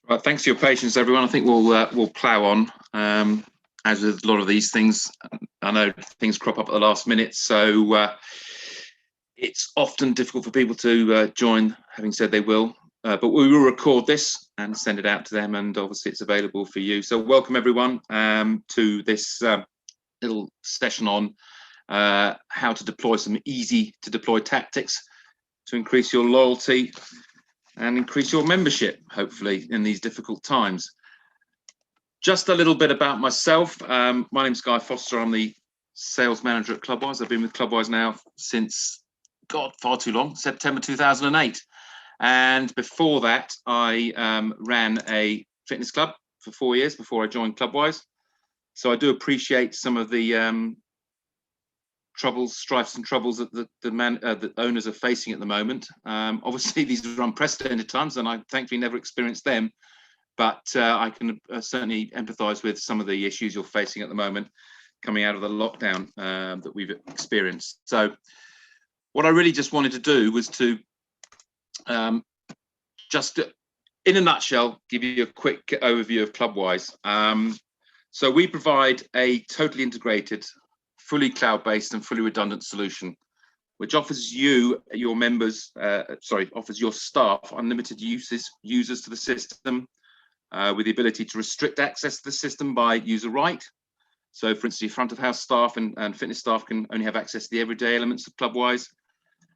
Right, thanks for your patience, everyone. I think we'll plough on. As with a lot of these things, I know things crop up at the last minute, so it's often difficult for people to join, having said they will. But we will record this and send it out to them, and obviously it's available for you. So welcome everyone to this little session on how to deploy some easy to deploy tactics to increase your loyalty and increase your membership, hopefully, in these difficult times. Just a little bit about myself. My name's Guy Foster. I'm the sales manager at ClubWise. I've been with ClubWise now since, God, far too long, September 2008. And before that, I ran a fitness club for 4 years before I joined ClubWise. So I do appreciate some of the troubles, strifes and troubles that the owners are facing at the moment. Obviously, these are unprecedented times, and I thankfully never experienced them. But I can certainly empathise with some of the issues you're facing at the moment, coming out of the lockdown that we've experienced. So, what I really just wanted to do was to just, in a nutshell, give you a quick overview of ClubWise. So we provide a totally integrated, fully cloud-based and fully redundant solution, which offers you, your members, offers your staff unlimited users to the system, with the ability to restrict access to the system by user right. So for instance, front of house staff and fitness staff can only have access to the everyday elements of ClubWise,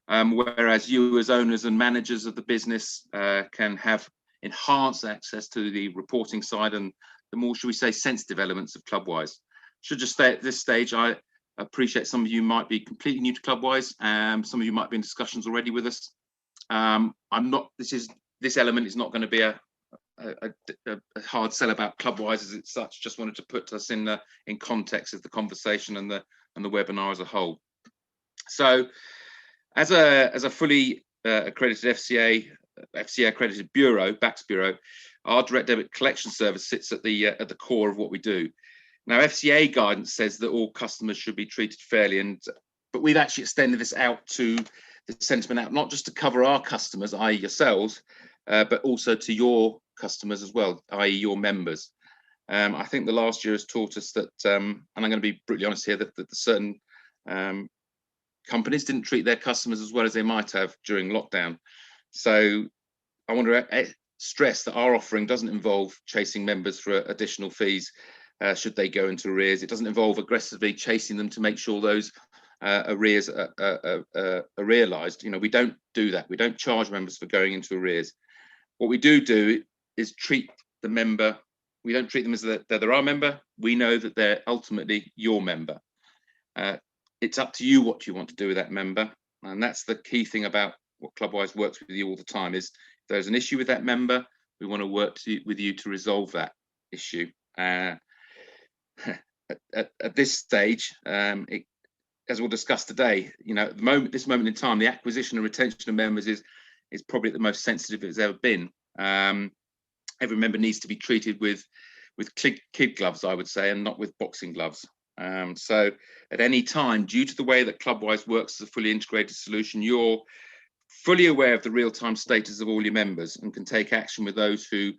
whereas you as owners and managers of the business can have enhanced access to the reporting side and the more, should we say, sensitive elements of ClubWise. Should just stay at this stage, I appreciate some of you might be completely new to ClubWise. Some of you might be in discussions already with us. This element is not going to be a hard sell about ClubWise as it's such. Just wanted to put us in context of the conversation and the webinar as a whole. So, as a fully accredited FCA accredited bureau, BACS bureau, our direct debit collection service sits at the core of what we do. Now, FCA guidance says that all customers should be treated fairly, but we've actually extended this out to the sentiment out, not just to cover our customers, i.e. yourselves, but also to your customers as well, i.e. your members. I think the last year has taught us that, and I'm going to be brutally honest here, that certain companies didn't treat their customers as well as they might have during lockdown. So I want to stress that our offering doesn't involve chasing members for additional fees should they go into arrears. It doesn't involve aggressively chasing them to make sure those arrears are realised. You know, we don't do that. We don't charge members for going into arrears. What we do is treat the member. We don't treat them as they're our member. We know that they're ultimately your member. It's up to you what you want to do with that member, and that's the key thing about what ClubWise works with you all the time. Is if there's an issue with that member, we want to work with you to resolve that issue. At this stage, as we'll discuss today, you know, at this moment in time, the acquisition and retention of members is probably the most sensitive it's ever been. Every member needs to be treated with kid gloves, I would say, and not with boxing gloves. So at any time, due to the way that ClubWise works as a fully integrated solution, you're fully aware of the real-time status of all your members and can take action with those who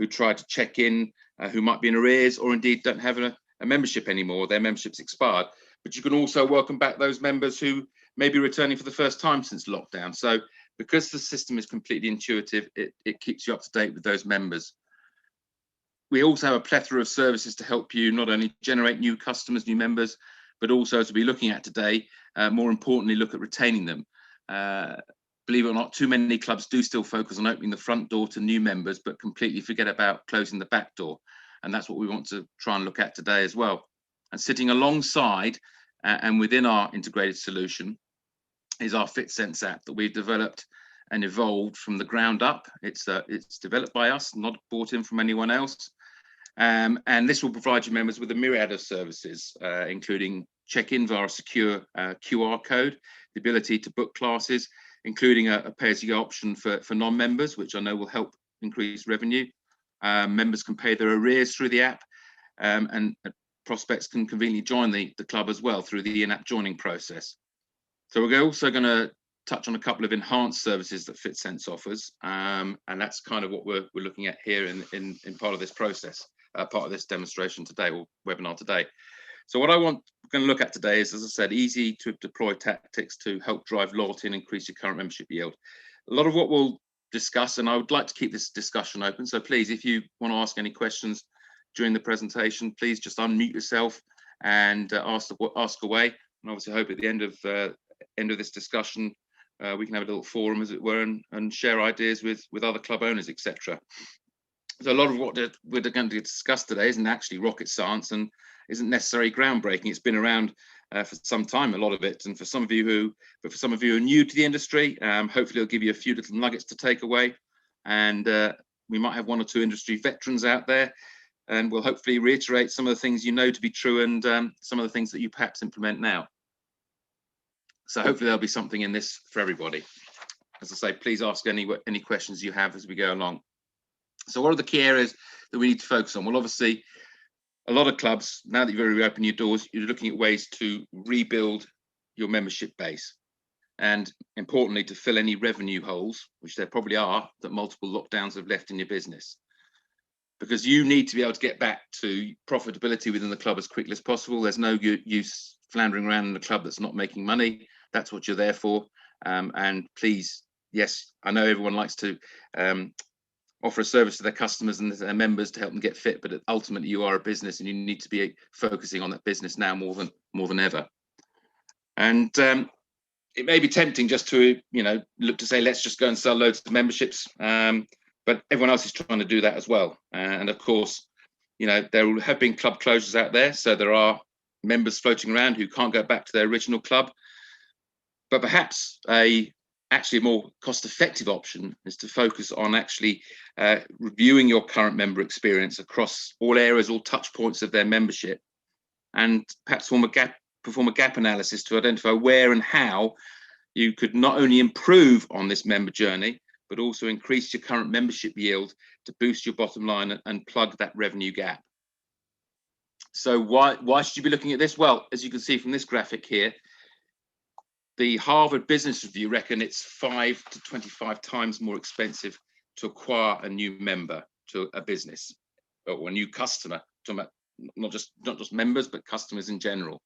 try to check in, who might be in arrears or indeed don't have a membership anymore, their membership's expired. But you can also welcome back those members who may be returning for the first time since lockdown. So because the system is completely intuitive, it keeps you up to date with those members. We also have a plethora of services to help you not only generate new customers, new members, but also, as we'll be looking at today, more importantly, look at retaining them. Believe it or not, too many clubs do still focus on opening the front door to new members, but completely forget about closing the back door. And that's what we want to try and look at today as well. And sitting alongside and within our integrated solution is our FitSense app that we've developed and evolved from the ground up. It's developed by us, not bought in from anyone else. And this will provide your members with a myriad of services, including check-in via a secure QR code, the ability to book classes, including a pay-as-you-go option for non-members, which I know will help increase revenue. Members can pay their arrears through the app, and prospects can conveniently join the club as well through the in-app joining process. So we're also going to touch on a couple of enhanced services that FitSense offers, and that's kind of what we're looking at here in part of this process, part of this demonstration today, or webinar today. So what we're going to look at today is, as I said, easy to deploy tactics to help drive loyalty and increase your current membership yield. A lot of what we'll discuss, and I would like to keep this discussion open, so please, if you want to ask any questions during the presentation, please just unmute yourself and ask away. And obviously, I hope at the end of this discussion, we can have a little forum, as it were, and share ideas with other club owners, etc. So a lot of what we're going to discuss today isn't actually rocket science and isn't necessarily groundbreaking. It's been around for some time, a lot of it, and for some of you who are new to the industry, hopefully it'll give you a few little nuggets to take away, and we might have one or two industry veterans out there, and we'll hopefully reiterate some of the things you know to be true, and some of the things that you perhaps implement now. So hopefully there'll be something in this for everybody. As I say, please ask any questions you have as we go along. So what are the key areas that we need to focus on? Well, obviously, a lot of clubs, now that you've already opened your doors, you're looking at ways to rebuild your membership base, and importantly, to fill any revenue holes, which there probably are, that multiple lockdowns have left in your business. Because you need to be able to get back to profitability within the club as quickly as possible. There's no use floundering around in a club that's not making money. That's what you're there for. And please, yes, I know everyone likes to offer a service to their customers and their members to help them get fit, but ultimately you are a business and you need to be focusing on that business now more than ever. And it may be tempting just to look to say, let's just go and sell loads of memberships, but everyone else is trying to do that as well. And of course, there have been club closures out there, so there are members floating around who can't go back to their original club. But perhaps actually a more cost-effective option is to focus on actually reviewing your current member experience across all areas, all touch points of their membership, and perhaps perform a gap analysis to identify where and how you could not only improve on this member journey, but also increase your current membership yield to boost your bottom line and plug that revenue gap. So why should you be looking at this? Well, as you can see from this graphic here, the Harvard Business Review reckon it's 5 to 25 times more expensive to acquire a new member to a business or a new customer, talking about not just members, but customers in general.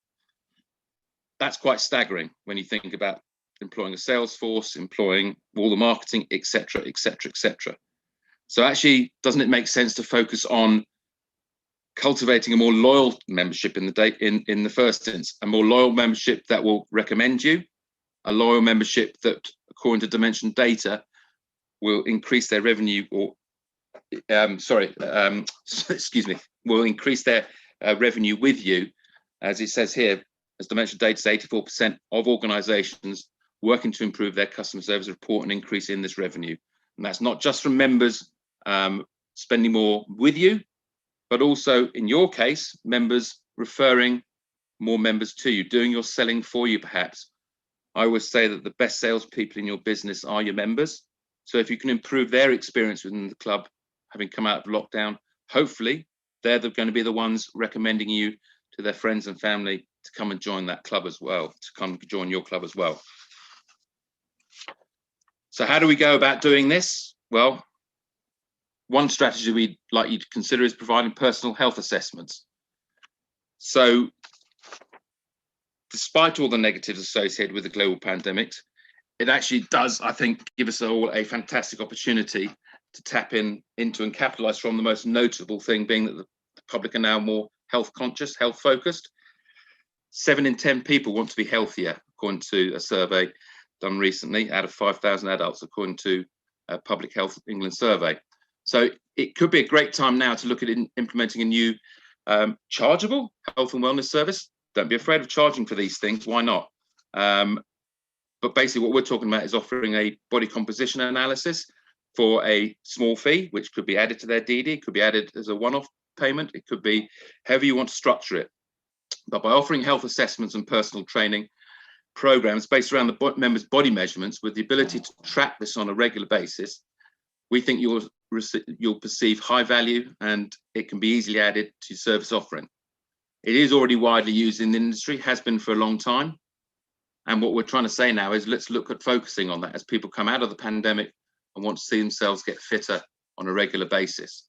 That's quite staggering when you think about employing a sales force, employing all the marketing, etc., etc., etc. So actually, doesn't it make sense to focus on cultivating a more loyal membership in the first instance, a more loyal membership that will recommend you, a loyal membership that, according to Dimension data, will increase their revenue, or will increase their revenue with you. As it says here, as Dimension data, 84% of organizations working to improve their customer service report an increase in this revenue. And that's not just from members spending more with you, but also, in your case, members referring more members to you, doing your selling for you, perhaps. I always say that the best salespeople in your business are your members. So if you can improve their experience within the club, having come out of lockdown, hopefully they're going to be the ones recommending you to their friends and family to come and join that club as well, to come join your club as well. So how do we go about doing this? Well, one strategy we'd like you to consider is providing personal health assessments. So despite all the negatives associated with the global pandemic, it actually does, I think, give us all a fantastic opportunity to tap into and capitalize from the most notable thing being that the public are now more health conscious, health focused. 7 in 10 people want to be healthier, according to a survey done recently out of 5,000 adults, according to a Public Health England survey. So it could be a great time now to look at implementing a new chargeable health and wellness service. Don't be afraid of charging for these things. Why not? But basically what we're talking about is offering a body composition analysis for a small fee, which could be added to their DD, could be added as a one-off payment. It could be however you want to structure it. But by offering health assessments and personal training programs based around the members' body measurements with the ability to track this on a regular basis, we think you'll perceive high value and it can be easily added to service offering. It is already widely used in the industry, has been for a long time. And what we're trying to say now is let's look at focusing on that as people come out of the pandemic and want to see themselves get fitter on a regular basis.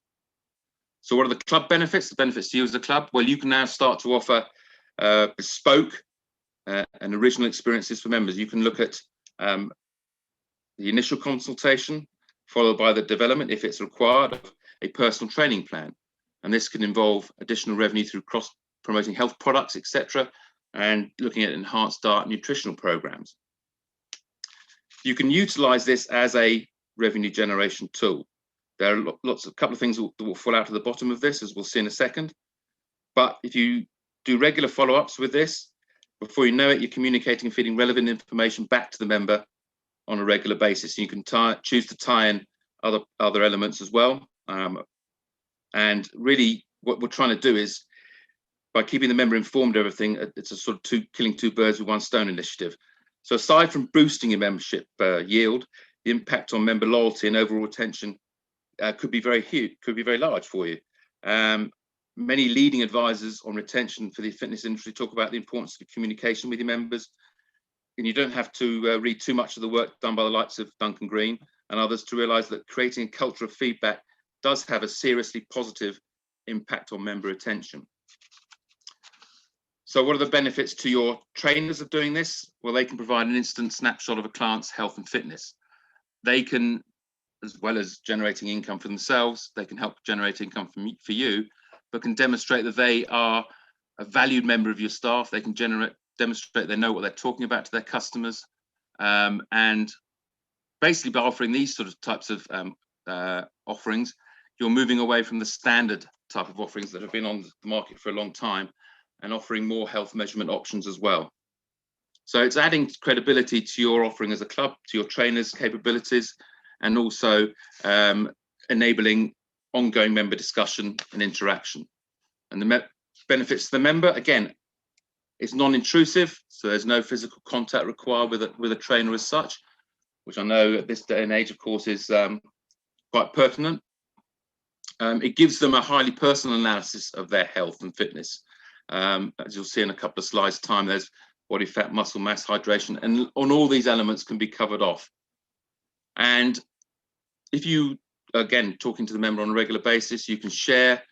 So what are the club benefits? The benefits to you as a club? Well, you can now start to offer bespoke and original experiences for members. You can look at the initial consultation, followed by the development, if it's required, of a personal training plan. And this can involve additional revenue through cross-promoting health products, etc., and looking at enhanced diet and nutritional programs. You can utilize this as a revenue generation tool. There are a couple of things that will fall out of the bottom of this, as we'll see in a second. But if you do regular follow-ups with this, before you know it, you're communicating and feeding relevant information back to the member on a regular basis. You can choose to tie in other elements as well. And really, what we're trying to do is, by keeping the member informed of everything, it's a sort of killing two birds with one stone initiative. So aside from boosting your membership yield, the impact on member loyalty and overall retention could be very huge, could be very large for you. Many leading advisors on retention for the fitness industry talk about the importance of communication with your members. And you don't have to read too much of the work done by the likes of Duncan Green and others to realize that creating a culture of feedback does have a seriously positive impact on member retention. So what are the benefits to your trainers of doing this? Well, they can provide an instant snapshot of a client's health and fitness. They can, as well as generating income for themselves, they can help generate income for you, but can demonstrate that they are a valued member of your staff. They can demonstrate they know what they're talking about to their customers. And basically, by offering these sort of types of offerings, you're moving away from the standard type of offerings that have been on the market for a long time and offering more health measurement options as well. So it's adding credibility to your offering as a club, to your trainers' capabilities, and also enabling ongoing member discussion and interaction. And the benefits to the member, again, it's non-intrusive, so there's no physical contact required with a trainer as such, which I know at this day and age, of course, is quite pertinent. It gives them a highly personal analysis of their health and fitness. As you'll see in a couple of slides' time, there's body fat, muscle mass, hydration, and on all these elements can be covered off. And if you, again, talking to the member on a regular basis, you can share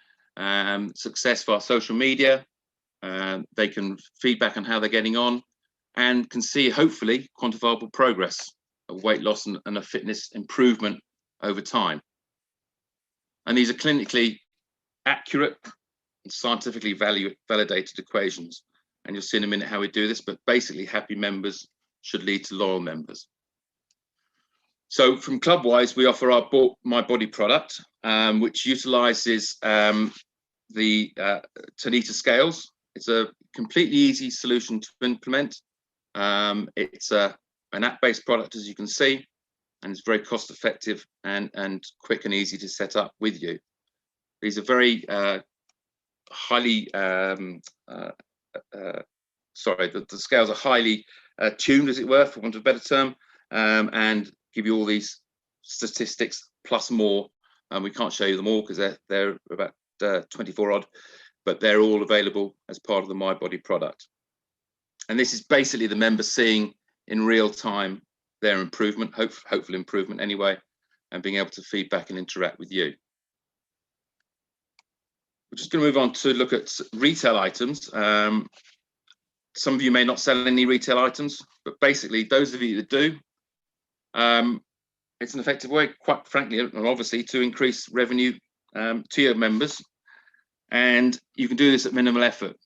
success via social media. They can feedback on how they're getting on and can see, hopefully, quantifiable progress of weight loss and a fitness improvement over time. And these are clinically accurate and scientifically validated equations. And you'll see in a minute how we do this, but basically happy members should lead to loyal members. So from ClubWise, we offer our My Body product, which utilizes the Tonita scales. It's a completely easy solution to implement. It's an app-based product, as you can see, and it's very cost effective and quick and easy to set up with you. These are very highly, the scales are highly tuned, as it were, for want of a better term, and give you all these statistics plus more. And we can't show you them all because they're about 24 odd, but they're all available as part of the My Body product. And this is basically the member seeing in real time their improvement, hopeful improvement anyway, and being able to feedback and interact with you. We're just going to move on to look at retail items. Some of you may not sell any retail items, but basically those of you that do, it's an effective way, quite frankly, and obviously, to increase revenue to your members. And you can do this at minimal effort.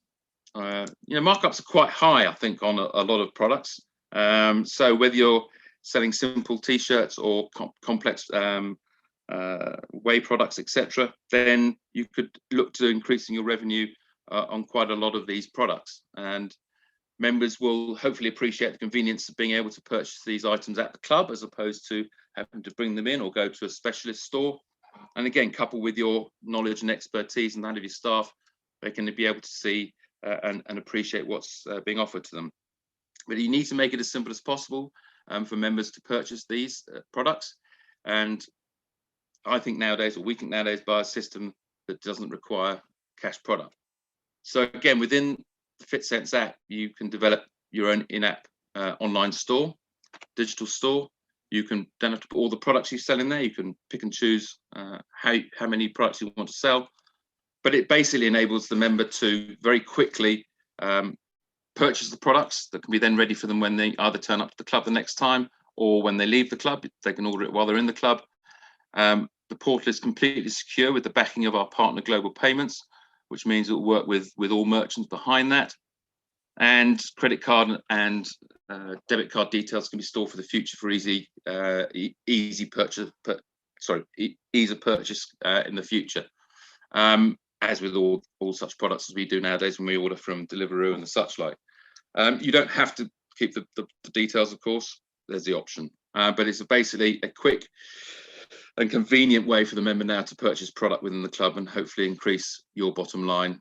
Markups are quite high, I think, on a lot of products. So whether you're selling simple t-shirts or complex whey products, etc., then you could look to increasing your revenue on quite a lot of these products. And members will hopefully appreciate the convenience of being able to purchase these items at the club as opposed to having to bring them in or go to a specialist store. And again, coupled with your knowledge and expertise and that of your staff, they can be able to see and appreciate what's being offered to them. But you need to make it as simple as possible for members to purchase these products. And I think nowadays, or we think nowadays, buy a system that doesn't require cash product. So again, within the FitSense app, you can develop your own in-app online store, digital store. You can then have to put all the products you sell in there. You can pick and choose how many products you want to sell. But it basically enables the member to very quickly purchase the products that can be then ready for them when they either turn up to the club the next time or when they leave the club. They can order it while they're in the club. The portal is completely secure with the backing of our partner Global Payments, which means it will work with all merchants behind that. And credit card and debit card details can be stored for the future for easy purchase. Ease of purchase in the future. As with all such products as we do nowadays when we order from Deliveroo and the such like. You don't have to keep the details, of course. There's the option, but it's basically a quick and convenient way for the member now to purchase product within the club and hopefully increase your bottom line.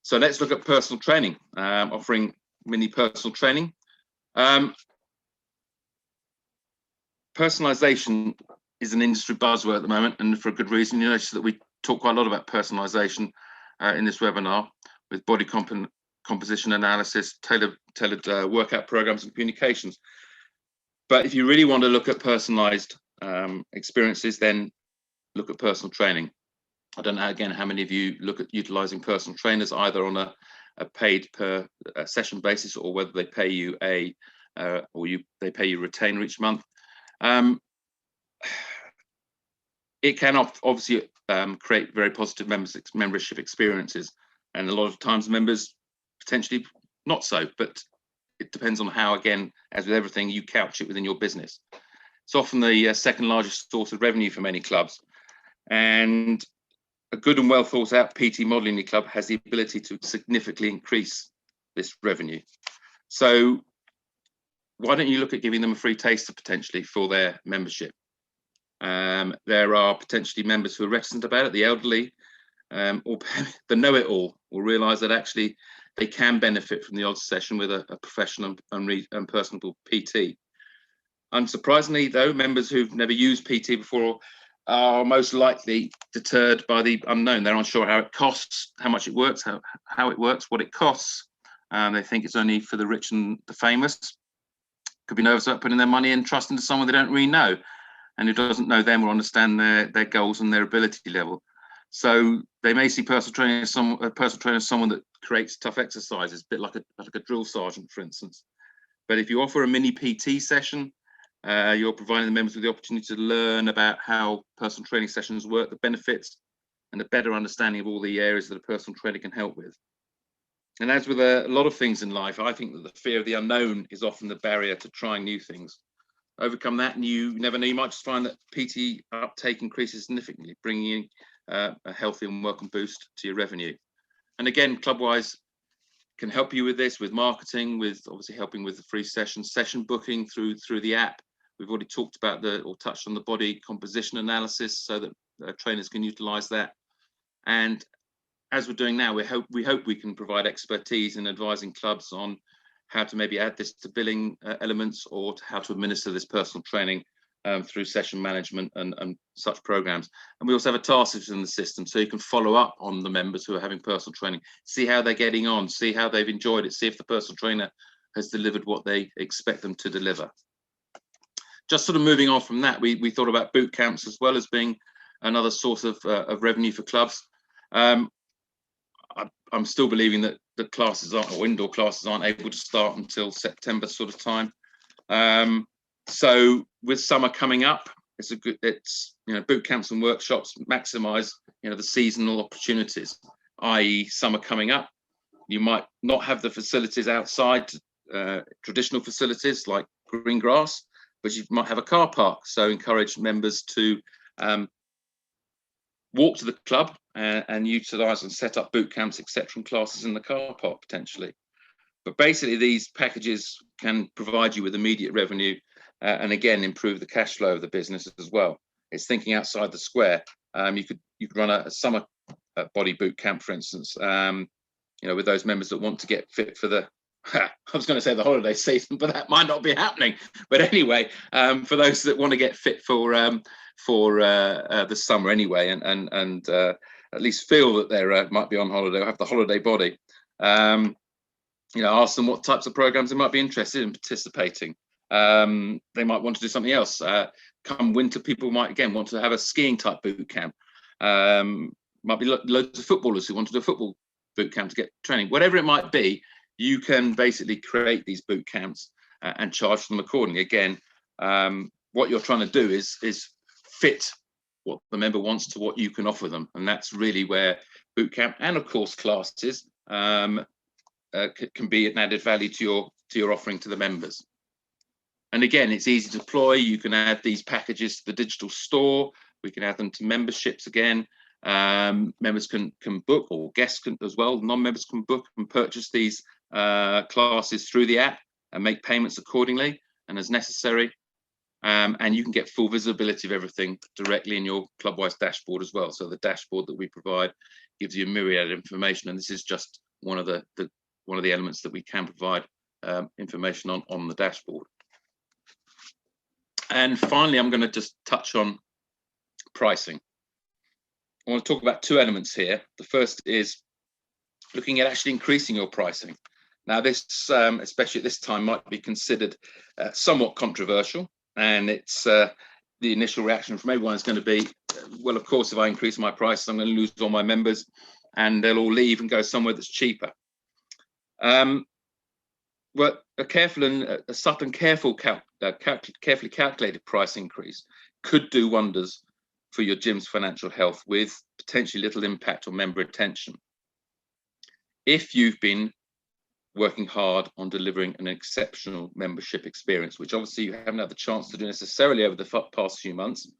So let's look at personal training, offering mini personal training. Personalization is an industry buzzword at the moment, and for a good reason. You notice that we talk quite a lot about personalization in this webinar, with body composition analysis, tailored workout programs and communications. But if you really want to look at personalized experiences, then look at personal training. I don't know, again, how many of you look at utilizing personal trainers either on a paid per session basis, or whether they pay you they pay you retainer each month. It can obviously create very positive membership experiences, and a lot of times members potentially not so, but it depends on how, again, as with everything, you couch it within your business. It's often the second largest source of revenue for many clubs, and a good and well thought out PT model in your club has the ability to significantly increase this revenue. So why don't you look at giving them a free taster potentially for their membership? There are potentially members who are reticent about it, the elderly, or the know-it-all will realise that actually they can benefit from the odd session with a professional and personable PT. Unsurprisingly, though, members who've never used PT before are most likely deterred by the unknown. They're unsure how it costs, how much it works, how it works, what it costs. They think it's only for the rich and the famous. Could be nervous about putting their money and trust into someone they don't really know, and who doesn't know them or understand their goals and their ability level. So they may see personal trainer as someone that creates tough exercises, a bit like a drill sergeant, for instance. But if you offer a mini PT session, you're providing the members with the opportunity to learn about how personal training sessions work, the benefits, and a better understanding of all the areas that a personal trainer can help with. And as with a lot of things in life, I think that the fear of the unknown is often the barrier to trying new things. Overcome that, and you never know, you might just find that PT uptake increases significantly, bringing in a healthy and welcome boost to your revenue. And again, ClubWise can help you with this, with marketing, with obviously helping with the free session booking through the app. We've already talked about touched on the body composition analysis, so that trainers can utilize that. And as we're doing now, we hope we can provide expertise in advising clubs on how to maybe add this to billing elements, or to how to administer this personal training through session management and such programs. And we also have a task in the system, so you can follow up on the members who are having personal training, see how they're getting on, see how they've enjoyed it, see if the personal trainer has delivered what they expect them to deliver. Just sort of moving on from that, we thought about boot camps as well as being another source of revenue for clubs. I'm still believing that the classes or indoor classes aren't able to start until September sort of time. So with summer coming up, boot camps and workshops maximise the seasonal opportunities, i.e. summer coming up. You might not have the facilities outside, traditional facilities like green grass, but you might have a car park. So encourage members to walk to the club and utilise and set up boot camps, etc., and classes in the car park potentially. But basically, these packages can provide you with immediate revenue and again improve the cash flow of the business as well. It's thinking outside the square. You could run a summer body boot camp, for instance. With those members that want to get fit for the I was going to say the holiday season, but that might not be happening. But anyway, for those that want to get fit for the summer anyway, and at least feel that they might be on holiday or have the holiday body. ask them what types of programs they might be interested in participating. They might want to do something else. Come winter, people might again want to have a skiing type boot camp. Might be loads of footballers who want to do a football boot camp to get training. Whatever it might be, you can basically create these boot camps and charge them accordingly. Again, what you're trying to do is fit what the member wants to what you can offer them, and that's really where boot camp and of course classes can be an added value to your offering to the members. And again, it's easy to deploy. You can add these packages to the digital store. We can add them to memberships again. Members can book, or guests can as well. Non-members can book and purchase these classes through the app and make payments accordingly and as necessary. And you can get full visibility of everything directly in your ClubWise dashboard as well. So the dashboard that we provide gives you a myriad of information, and this is just one of the elements that we can provide information on the dashboard. And finally, I'm going to just touch on pricing. I want to talk about two elements here. The first is looking at actually increasing your pricing. Now, this, especially at this time, might be considered somewhat controversial, and it's the initial reaction from everyone is going to be, well, of course, if I increase my prices, I'm going to lose all my members, and they'll all leave and go somewhere that's cheaper. But a careful and a subtle and carefully calculated price increase could do wonders for your gym's financial health with potentially little impact on member retention. If you've been working hard on delivering an exceptional membership experience, which obviously you haven't had the chance to do necessarily over the past few months,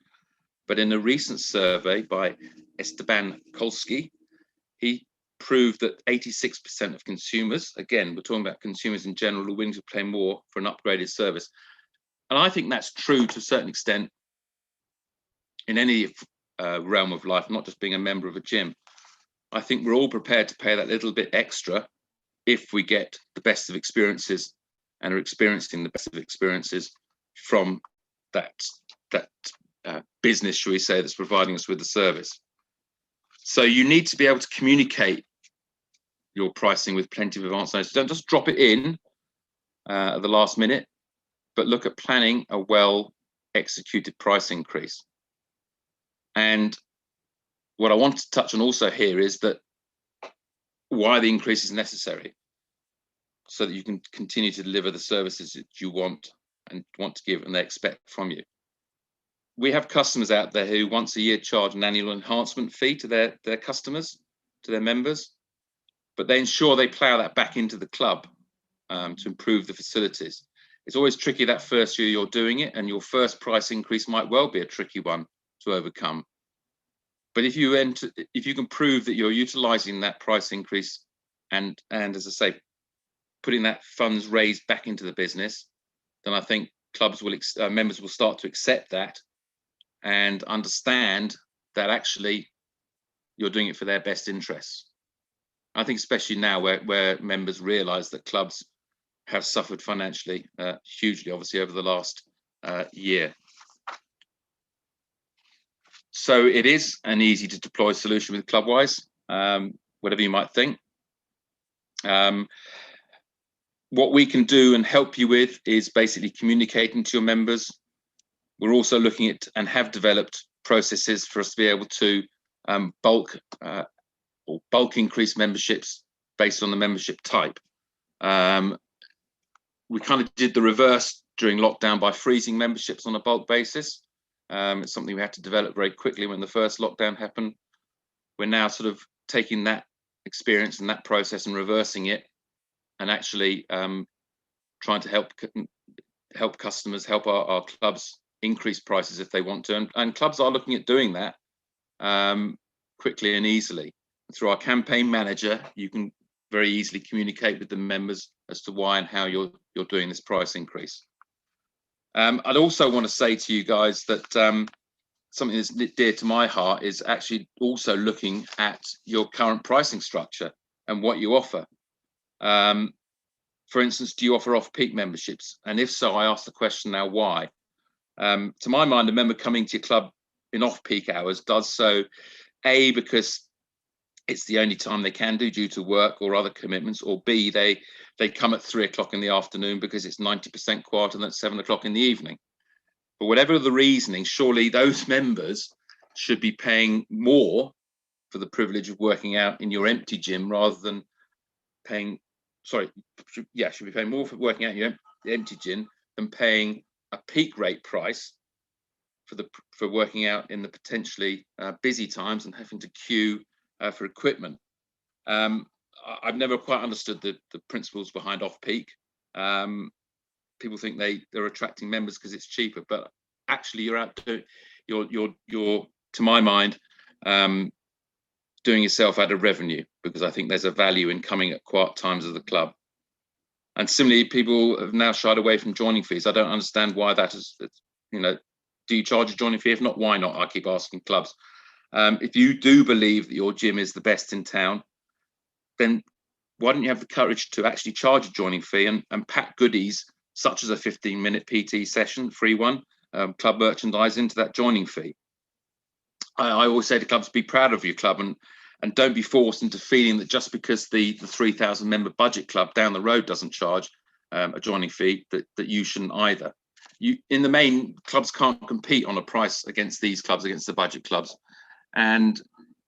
but in a recent survey by Esteban Kolsky, he proved that 86% of consumers, again, we're talking about consumers in general, are willing to pay more for an upgraded service. And I think that's true to a certain extent in any realm of life, not just being a member of a gym. I think we're all prepared to pay that little bit extra if we get the best of experiences and are experiencing the best of experiences from that business, shall we say, that's providing us with the service. So you need to be able to communicate your pricing with plenty of advance notice. Don't just drop it in at the last minute, but look at planning a well-executed price increase. And what I want to touch on also here is that why the increase is necessary, so that you can continue to deliver the services that you want to give and they expect from you. We have customers out there who once a year charge an annual enhancement fee to their customers, to their members, but they ensure they plough that back into the club to improve the facilities. It's always tricky that first year you're doing it, and your first price increase might well be a tricky one to overcome. But if you can prove that you're utilising that price increase and as I say, putting that funds raised back into the business, then I think members will start to accept that and understand that actually you're doing it for their best interests. I think especially now where members realise that clubs have suffered financially hugely, obviously, over the last year. So it is an easy to deploy solution with ClubWise, whatever you might think. What we can do and help you with is basically communicating to your members. We're also looking at and have developed processes for us to be able to bulk increase memberships based on the membership type. We kind of did the reverse during lockdown by freezing memberships on a bulk basis. It's something we had to develop very quickly when the first lockdown happened. We're now sort of taking that experience and that process and reversing it, and actually trying to help customers, help our clubs increase prices if they want to. And clubs are looking at doing that quickly and easily. Through our campaign manager, you can very easily communicate with the members as to why and how you're doing this price increase. I'd also want to say to you guys that something that's dear to my heart is actually also looking at your current pricing structure and what you offer. For instance, do you offer off-peak memberships? And if so, I ask the question now, why? To my mind, a member coming to your club in off-peak hours does so, A, because it's the only time they can do due to work or other commitments, or B, they come at 3 o'clock in the afternoon because it's 90% quieter than 7 o'clock in the evening. But whatever the reasoning, surely those members should be paying more for the privilege of working out in your empty gym rather than paying, should be paying more for working out in your empty gym than paying a peak rate price for working out in the potentially busy times and having to queue for equipment. I've never quite understood the principles behind off-peak. People think they're attracting members because it's cheaper, but actually you're to my mind, doing yourself out of revenue, because I think there's a value in coming at quiet times of the club. And similarly, people have now shied away from joining fees. I don't understand why that is. Do you charge a joining fee? If not, why not? I keep asking clubs. If you do believe that your gym is the best in town, then why don't you have the courage to actually charge a joining fee and pack goodies such as a 15-minute PT session, free one, club merchandise into that joining fee? I always say to clubs, be proud of your club and don't be forced into feeling that just because the 3,000 member budget club down the road doesn't charge a joining fee, that you shouldn't either. In the main, clubs can't compete on a price against these clubs, against the budget clubs. And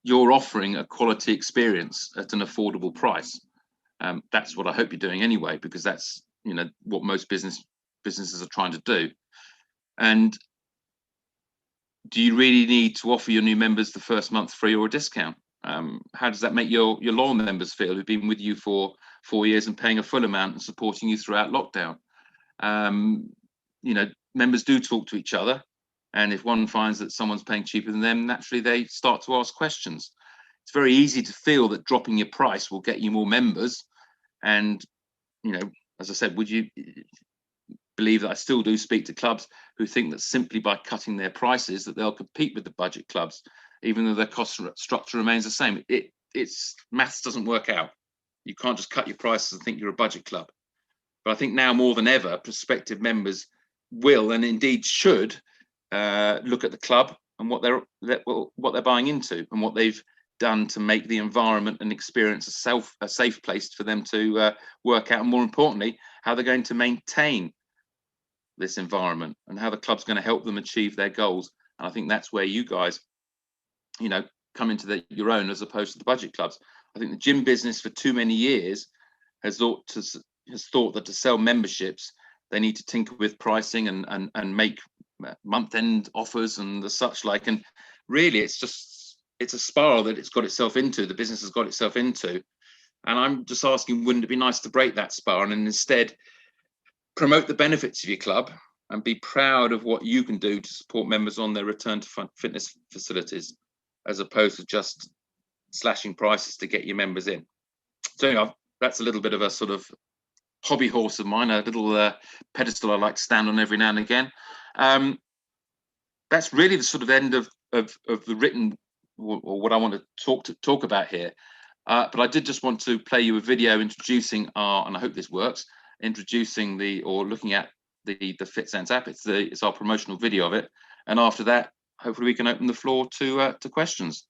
you're offering a quality experience at an affordable price. That's what I hope you're doing anyway, because that's what most businesses are trying to do. And do you really need to offer your new members the first month free or a discount? How does that make your loyal members feel, who've been with you for 4 years and paying a full amount and supporting you throughout lockdown? Members do talk to each other, and if one finds that someone's paying cheaper than them, naturally they start to ask questions. It's very easy to feel that dropping your price will get you more members, and as I said, would you believe that I still do speak to clubs who think that simply by cutting their prices that they'll compete with the budget clubs, even though their cost structure remains the same? It's maths doesn't work out. You can't just cut your prices and think you're a budget club. But I think now more than ever, prospective members will and indeed should look at the club and what they're buying into and what they've done to make the environment and experience a safe place for them to work out, and more importantly, how they're going to maintain this environment and how the club's going to help them achieve their goals. And I think that's where you guys, come into your own as opposed to the budget clubs. I think the gym business for too many years has thought that to sell memberships, they need to tinker with pricing and make month-end offers and the such like. And really, it's a spiral that it's got itself into, the business has got itself into. And I'm just asking, wouldn't it be nice to break that spiral and instead promote the benefits of your club and be proud of what you can do to support members on their return to fitness facilities, as opposed to just slashing prices to get your members in? So anyway, that's a little bit of a sort of hobby horse of mine, a little pedestal I like to stand on every now and again. That's really the sort of end of the written, or what I want to talk about here. But I did just want to play you a video introducing and I hope this works, looking at the FitSense app. It's our promotional video of it. And after that, hopefully we can open the floor to questions.